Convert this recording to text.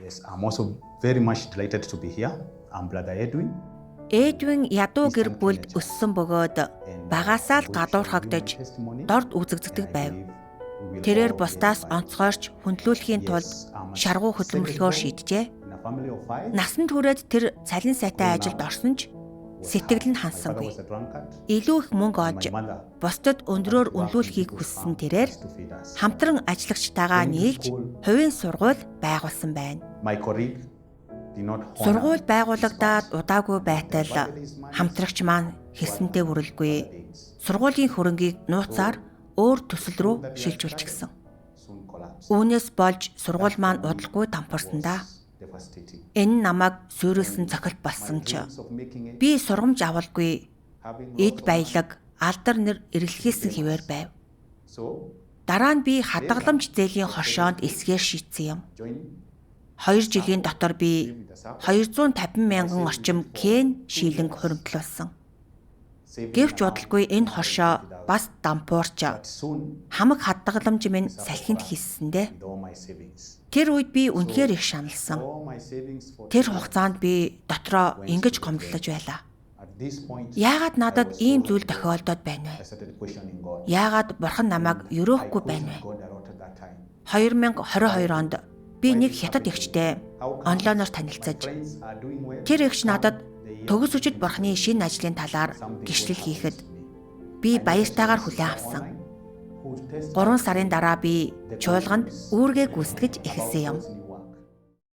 Yes, I'm also very much delighted to be here. I'm Brother Edwin. Эдвин ядуу гэр бүлд өссөн бөгөөд багасаа л гадуурхагдаж дорд үзэгддэг байв. Тэрээр бусдаас онцгойрч хүндлүүлэхийн тулд шаргуу хөдөлмөрлөхөөр шийджээ. Насанд хүрээд тэр цалин сайтай ажилд орсон ч сэтгэл нь хансангүй. Илүү их мөнгө олж бусдад өндрөөр үнэлүүлэхийг хүссэн тэрээр хамтран ажиллагчтайгаа нийлж хувийн сургууль байгуулсан байна. Сургууль байгуулагдаад удаагүй байтал хамтрагч маань хэлсэнтэй хүрэлгүй. Сургуулийн хөрөнгийг нууцаар өөр төсөл рүү шилжүүлчихсэн. Үүнээс болж сургууль маань удалгүй тампарсандаа. Энэ намайг сүйрүүлсэн цохилт болсон ч би сургамж авалгүй эд баялаг алдар нэр эрэлхийлсэн хിവэр байв. Дараа нь би хадгаламж зээлийн хошоонд эсгээр шийдсэн юм. 2 жилийн дотор би 250 мянган орчим кен шилэнг хуримтлуулсан. Гэвч удалгүй энэ хошоо бас дампуурч хамаг хадгаламж минь салхинд хийсэндээ. Тэр үед би үнэхээр их шаналсан. Тэр хугацаанд би дотроо ингэж гомдлож байлаа. Яагаад надад ийм зүйл тохиолдоод байна вэ? Яагаад бурхан намайг өрөөхгүй байна вэ? 2022 онд би нэг хятад эгчтэй онлайноор танилцаж тэр эгч надад төгс үжид бурханы шинэ ажлын талаар гэрчлэл хийхэд би баяртайгаар хүлээн авсан. 3 сарын дараа би чуулганд үүргээ гүйцэтгэж эхэлсэн юм.